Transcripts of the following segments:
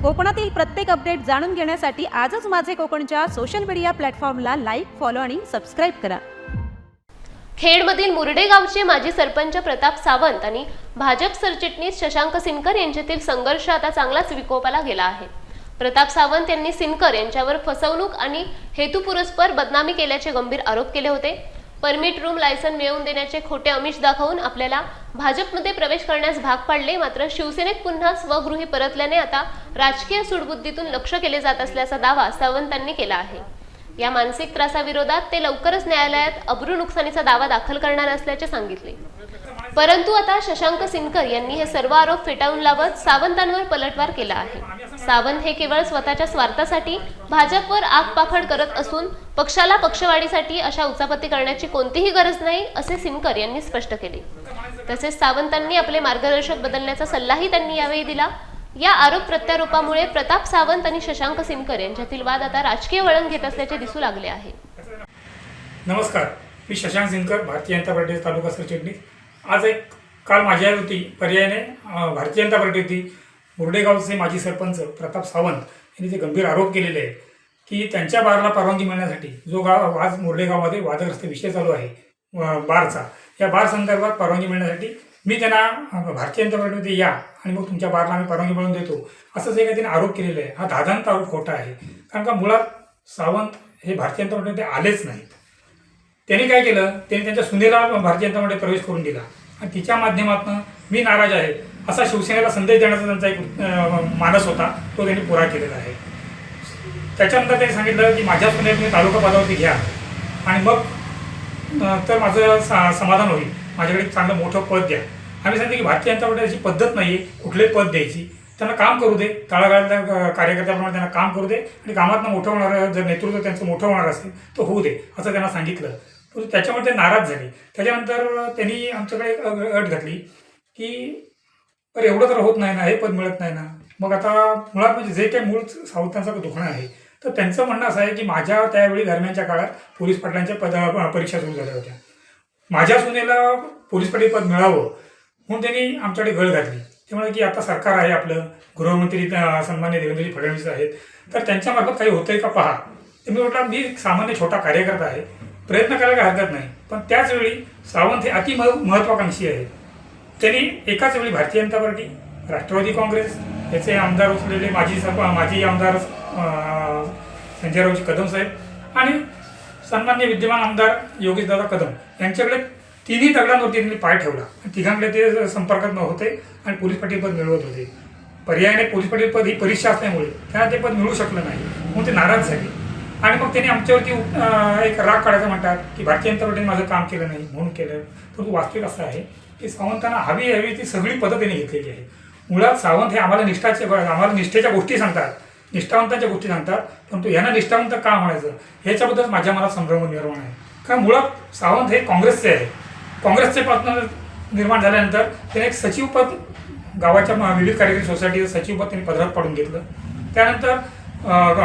कोकणातील प्रत्येक अपडेट जाणून घेण्यासाठी आजच माझे कोकणच्या सोशल मीडिया प्लॅटफॉर्मला लाईक, फॉलो आणि सबस्क्राईब करा. खेडमधील मुरडे गावचे माजी सरपंच प्रताप सावंत आणि भाजप सरचिटणीस शशांक सिनकर यांच्यातील संघर्ष आता चांगलाच विकोपाला गेला आहे. प्रताप सावंत यांनी सिनकर यांच्यावर फसवणूक आणि हेतुपुरस्पर बदनामी केल्याचे गंभीर आरोप केले होते. परमिट रूम लायसन मिळवून देण्याचे खोटे आमिष दाखवून आपल्याला भाजपमध्ये प्रवेश करण्यास भाग पाडले. मात्र शिवसेनेत पुन्हा स्वगृही परतल्याने आता राजकीय सूडबुद्धीतून लक्ष केले जात असल्याचा दावा सावंतांनी केला आहे. या मानसिक त्रासाविरोधात ते लवकरच न्यायालयात अब्रू नुकसानीचा दावा दाखल करणार असल्याचे सांगितले. परंतु आता शशांक सिनकर यांनी हे सर्व आरोप फेटाळून लावत सावंतांवर पलटवार केला आहे. सावंत हे केवळ स्वतःच्या स्वार्थासाठी भाजपवर आगपाखड करत असून पक्षाला पक्षवाढीसाठी अशा उचापती करण्याची कोणतीही गरज नाही असे सिनकर यांनी स्पष्ट केले. तसेच सावंतांनी आपले मार्गदर्शक बदलण्याचा सल्लाही त्यांनी यावेळी दिला. या आरोप प्रत्यारोपामुळे प्रताप सावंत आणि शशांक सिनकर यांच्यातील वाद आता राजकीय वळण घेत असल्याचे दिसू लागले आहे. नमस्कार, मी शशांक सिनकर, भारतीय जनता पार्टी तालुका सरचिटणीस. आज काल माझ्या होती पर्यायाने भारतीय जनता पार्टी होती. मुरडेगावचे माजी सरपंच प्रताप सावंत यांनी जे गंभीर आरोप केलेले आहे की त्यांच्या बारला परवानगी मिळण्यासाठी जो आज मुरडेगावमध्ये वादग्रस्त विषय चालू आहे बारचा, या बार संदर्भात परवानगी मिळण्यासाठी मी त्यांना भारतीय जनता पार्टीमध्ये या आणि मग तुमच्या बारला आम्ही परवानगी मिळवून देतो असं जे काही त्यांनी आरोप केलेला आहे, हा धादांत आरोप खोटा आहे. कारण का मुळात सावंत हे भारतीय जनता पार्टीमध्ये आलेच नाहीत. त्यांनी काय केलं, त्यांनी त्यांच्या सुनेला भारतीय जनता पार्टीत प्रवेश करून दिला आणि तिच्या माध्यमातून मी नाराज आहे असा शिवसेनेला संदेश देण्याचा त्यांचा एक मानस होता, तो त्यांनी पुरा केलेला आहे. त्याच्यानंतर त्यांनी सांगितलं की माझ्या सुनेला तुम्ही तालुका पदावरती घ्या आणि मग तर माझं समाधान होईल, माझ्याकडे चांगलं मोठं पद द्या. आम्ही सांगितलं की भारतीय जनता पार्टीची पद्धत नाही आहे कुठलेही पद द्यायची, त्यांना काम करू दे, तळागाळातल्या कार्यकर्त्याप्रमाणे त्यांना काम करू दे आणि कामातनं मोठं होणारं जर नेतृत्व त्यांचं मोठं होणार असेल तर होऊ दे असं त्यांना सांगितलं. पण त्याच्यामुळे ते नाराज झाले. त्याच्यानंतर त्यांनी आमच्याकडे एक अट घातली की तर एवढं तर होत नाही ना, हे पद मिळत नाही ना. मग आता मुळात म्हणजे जे काही मूळ सावंतांचं दुखणं आहे तर त्यांचं म्हणणं असं आहे की माझ्या त्यावेळी दरम्यानच्या काळात पोलीस पाटलांच्या परीक्षा सुरू झाल्या होत्या. माझ्या सुनेला पोलीस पाटील पद मिळावं म्हणून त्यांनी आमच्याकडे गळ घातली. त्यामुळे की आता सरकार आहे आपलं, गृहमंत्री सन्मान्य देवेंद्रजी फडणवीस आहेत, तर त्यांच्यामार्फत काही होतंय का पहा. तर मी म्हटलं मी सामान्य छोटा कार्यकर्ता आहे, प्रयत्न करायला हरकत नाही. पण त्याचवेळी सावंत हे अति महत्त्वाकांक्षी आहे. त्यांनी एकाच वेळी भारतीय जनता पार्टी, राष्ट्रवादी काँग्रेस याचे आमदार असलेले माजी आमदार संजयरावजी कदम साहेब आणि सन्मान्य विद्यमान आमदार योगेशदादा कदम यांच्याकडे तिन्ही दगडांवरती त्यांनी पाय ठेवला. तिघांकडे ते संपर्कात होते आणि पोलीस पाटील पद मिळवत होते. पर्यायाने पोलीस पाटील पद ही परीक्षा असल्यामुळे त्यांना ते पद मिळू शकलं नाही म्हणून ते नाराज झाले आणि मग त्यांनी आमच्यावरती एक राग काढायचं म्हणतात की भारतीय जनता पार्टीने माझं काम केलं नाही म्हणून केलं. परंतु वास्तविक असं आहे की सावंतांना हवी ती सगळी पद्धत त्यांनी घेतलेली आहे. मुळात सावंत हे आम्हाला निष्ठेच्या गोष्टी सांगतात, निष्ठावंतांच्या गोष्टी सांगतात, परंतु यांना निष्ठावंत का म्हणायचं ह्याच्याबद्दल माझ्या मनात संभ्रम निर्माण आहे. कारण मुळात सावंत हे काँग्रेसचे आहे. काँग्रेसचे पद निर्माण झाल्यानंतर त्याने एक सचिवपद गावाच्या विविध कार्यकारी सोसायटीचं सचिवपद त्यांनी पदरात पाडून घेतलं. त्यानंतर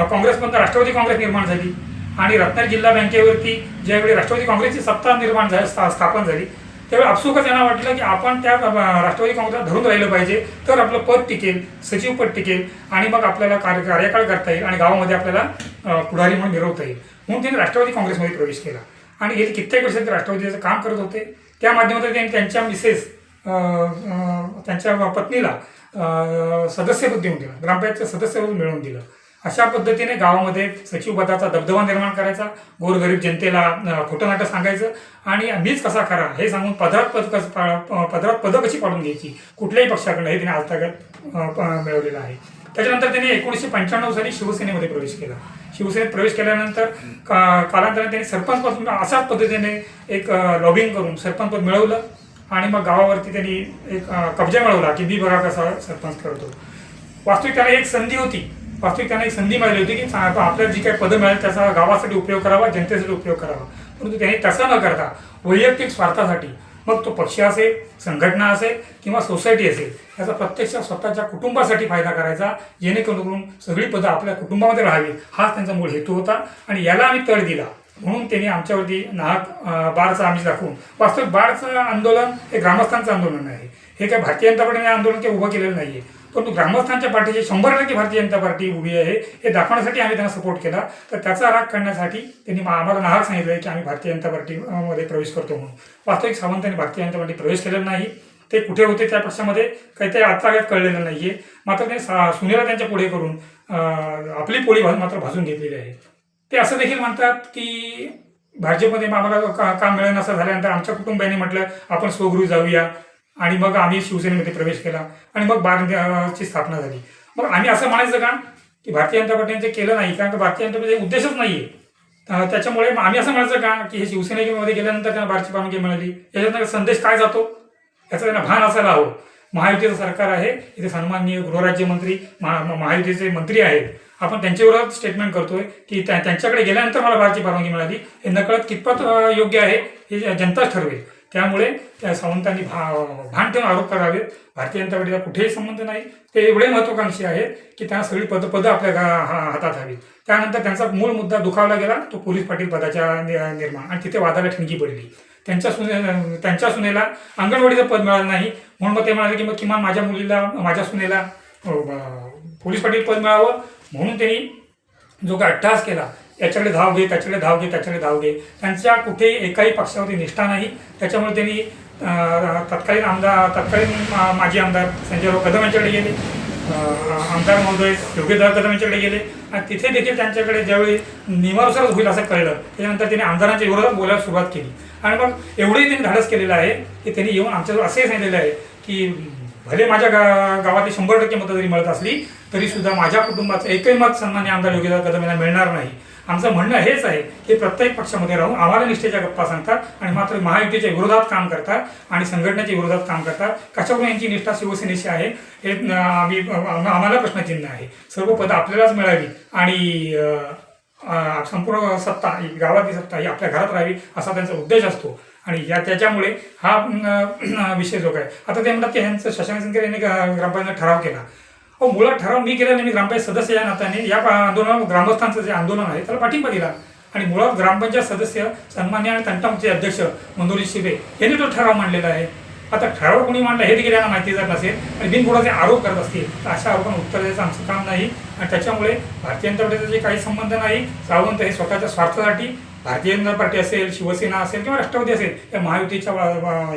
काँग्रेसमधून राष्ट्रवादी काँग्रेस निर्माण झाली आणि रत्नागिरी जिल्हा बँकेवरती ज्यावेळी राष्ट्रवादी काँग्रेसची सत्ता स्थापन झाली त्यावेळी आपसुकच यांना वाटलं की आपण त्या राष्ट्रवादी काँग्रेसला धरून राहिलं पाहिजे तर आपलं पद टिकेल, सचिवपद टिकेल आणि मग आपल्याला कार्यकाळ करता येईल आणि गावामध्ये आपल्याला पुढारी म्हणून मिरवता येईल. म्हणून त्यांनी राष्ट्रवादी काँग्रेसमध्ये प्रवेश केला आणि गेली कित्येक वर्ष ते राष्ट्रवादीचं काम करत होते. त्या माध्यमातून त्यांनी त्यांच्या मिसेस त्यांच्या पत्नीला सदस्यपद देऊन दिलं, ग्रामपंचायतचं सदस्यपद मिळवून दिलं. अशा पद्धतीने गावामध्ये सचिवपदाचा दबदबा निर्माण करायचा, गोरगरीब जनतेला खोटं नाटं सांगायचं आणि मीच कसा खरा हे सांगून पदरात पदं कशी पाडून घ्यायची कुठल्याही पक्षाकडनं हे त्यांनी आजतागत मिळवलेलं आहे. त्याच्यानंतर त्यांनी 1995 साली शिवसेनेमध्ये प्रवेश केला. शिवसेनेत प्रवेश केल्यानंतर कालांतराने त्यांनी सरपंच पद अशाच पद्धतीने एक लॉबिंग करून सरपंच पद मिळवलं आणि मग गावावरती त्यांनी एक कब्जा मिळवला की मी बघा कसा सरपंच करतो. वास्तविक त्यांना एक संधी मिळाली होती की आपल्याला जी काही पदं मिळाली त्याचा गावासाठी उपयोग करावा, जनतेसाठी उपयोग करावा. परंतु त्यांनी तसं न करता वैयक्तिक स्वार्थासाठी, मग तो पक्ष असेल, संघटना असेल किंवा सोसायटी असेल, याचा प्रत्यक्ष स्वतःच्या कुटुंबासाठी फायदा करायचा, जेणेकरून सगळी पदं आपल्या कुटुंबामध्ये राहावी हाच त्यांचा मूळ हेतू होता आणि याला आम्ही तळ दिला. म्हणून त्यांनी आमच्यावरती नाहक बारचा आमिष दाखवून, वास्तविक बारचं आंदोलन हे ग्रामस्थांचं आंदोलन आहे, हे काय भारतीय जनता पार्टीने आंदोलन काही उभं केलेलं नाही आहे. परंतु ग्रामस्थांच्या पाठीची 100% भारतीय जनता पार्टी उभी आहे हे दाखवण्यासाठी आम्ही त्यांना सपोर्ट केला. तर त्याचा राग काढण्यासाठी त्यांनी आम्हाला नाहक सांगितलं की आम्ही भारतीय जनता पार्टीमध्ये प्रवेश करतो म्हणून. वास्तविक सावंतांनी भारतीय जनता पार्टी प्रवेश केलेला नाही. ते कुठे होते त्या पक्षामध्ये काही ते आजतागायत कळलेलं नाही आहे. मात्र ते सुनेला त्यांच्या पुढे करून आपली पोळी मात्र भाजून घेतलेली आहे. ते असं देखील म्हणतात की भाजपमध्ये आम्हाला काम मिळेल असं झाल्यानंतर आमच्या कुटुंबियांनी म्हटलं आपण स्वगृही जाऊया आणि मग आम्ही शिवसेनेमध्ये प्रवेश केला आणि मग बारची स्थापना झाली. मग आम्ही असं म्हणायचं का की भारतीय जनता पार्टीने केलं नाही, कारण भारतीय जनता पार्टीचा उद्देशच नाही आहे. त्याच्यामुळे आम्ही असं म्हणायचं का की हे शिवसेनेमध्ये गेल्यानंतर त्यांना बारची परवानगी मिळाली, याच्यातनं संदेश काय जातो याचं त्यांना भान असायला हवं. महायुतीचं सरकार आहे, इथे सन्माननीय गृहराज्यमंत्री महायुतीचे मंत्री आहेत. आपण त्यांच्यावर स्टेटमेंट करतोय की त्यांच्याकडे गेल्यानंतर मला बारची परवानगी मिळाली. हे नकळत कितपत योग्य आहे हे जनताच ठरवेल. त्यामुळे त्या सावंतांनी भान ठेवून आरोप करावेत. भारतीय जनता पार्टीचा कुठेही संबंध नाही. ते एवढे महत्वाकांक्षी आहेत की त्यांना सगळी पदं आपल्या हातात हवीत. त्यानंतर त्यांचा मूळ मुद्दा दुखावला गेला, तो पोलीस पाटील पदाच्या निर्माण, आणि तिथे वादाला ठिणगी पडली. त्यांच्या सुनेला अंगणवाडीचं पद मिळालं नाही म्हणून मग ते म्हणाले की मग किमान माझ्या सुनेला पोलीस पाटील पद मिळावं म्हणून त्यांनी जो काय अट्टहास केला, याच्याकडे धाव घे, त्याच्याकडे धाव घे, त्याच्याकडे धाव घे. त्यांच्या कुठेही एकाही पक्षावरती निष्ठा नाही. त्याच्यामुळे त्यांनी तत्कालीन माजी आमदार संजयराव कदम यांच्याकडे गेले, आमदार महोदय योगेशदादा कदम यांच्याकडे गेले आणि तिथे देखील त्यांच्याकडे ज्यावेळी नियमानुसारच होईल असं कळलं त्याच्यानंतर त्यांनी आमदारांच्या विरोधात बोलायला सुरुवात केली. आणि मग एवढंही त्यांनी धाडस केलेलं आहे की त्यांनी येऊन आमच्याजवळ असंही सांगितलेलं आहे की भले माझ्या गावातली 100% मतं जरी मिळत असली तरी सुद्धा माझ्या कुटुंबाचं एकही मत सन्मान्य आमदार योगेशदादा कदम यांना मिळणार नाही. आमचं म्हणणं हेच आहे की प्रत्येक पक्षामध्ये राहून आम्हाला निष्ठेच्या गप्पा सांगतात आणि मात्र महायुतीच्या विरोधात काम करतात आणि संघटनेच्या विरोधात काम करतात. कशावरून यांची निष्ठा शिवसेनेशी आहे हे आम्हाला प्रश्नचिन्ह आहे. सर्व पदं आपल्यालाच मिळावी आणि संपूर्ण सत्ता, गावातली सत्ता ही आपल्या घरात राहावी असा त्यांचा उद्देश असतो. आणि त्याच्यामुळे हा विषय जो काय आता ते म्हणतात की ह्यांचं शशांक सिंकर यांनी ग्रामपंचायत ठराव केला. मुळात ठराव मी केला नाही, मी ग्रामपंचायत सदस्य या नात्याने या आंदोलन ग्रामस्थांचं जे आंदोलन आहे त्याला पाठिंबा दिला. आणि मुळात ग्रामपंचायत सदस्य सन्मान्य आणि तंटामुखचे अध्यक्ष मंदोरी शिबे यांनी तो ठराव मांडलेला आहे. आता ठराव कोणी मांडला हे देखील यांना माहिती जर नसेल आणि बिनबुडाचे आरोप करत असतील तर अशा आरोपांना उत्तर द्यायचं आमचं काम नाही. आणि त्याच्यामुळे भारतीय जनता पार्टीचा जे काही संबंध नाही, सावंत हे स्वतःच्या स्वार्थासाठी भारतीय जनता पार्टी असेल, शिवसेना असेल किंवा राष्ट्रवादी असेल या महायुतीच्या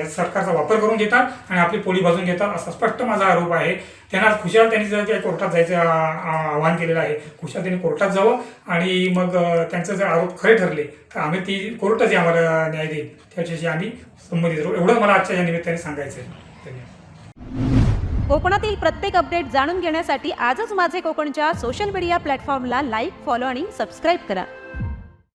सरकारचा वापर करून घेतात आणि आपली पोळी भाजून घेतात असा स्पष्ट माझा आरोप आहे. त्यांना खुशाल त्यांनी जर काही कोर्टात जायचं आवाहन केलेलं आहे, खुशाल त्यांनी कोर्टात जावं आणि मग त्यांचं जर आरोप खरे ठरले तर आम्ही ती कोर्टच आम्हाला न्याय देईल त्याच्याशी आम्ही संबंधित राहू. एवढं मला आजच्या या निमित्ताने सांगायचं आहे. धन्यवाद. कोकणातील प्रत्येक अपडेट जाणून घेण्यासाठी आजच माझे कोकणच्या सोशल मीडिया प्लॅटफॉर्मला लाईक, फॉलो आणि सबस्क्राईब करा.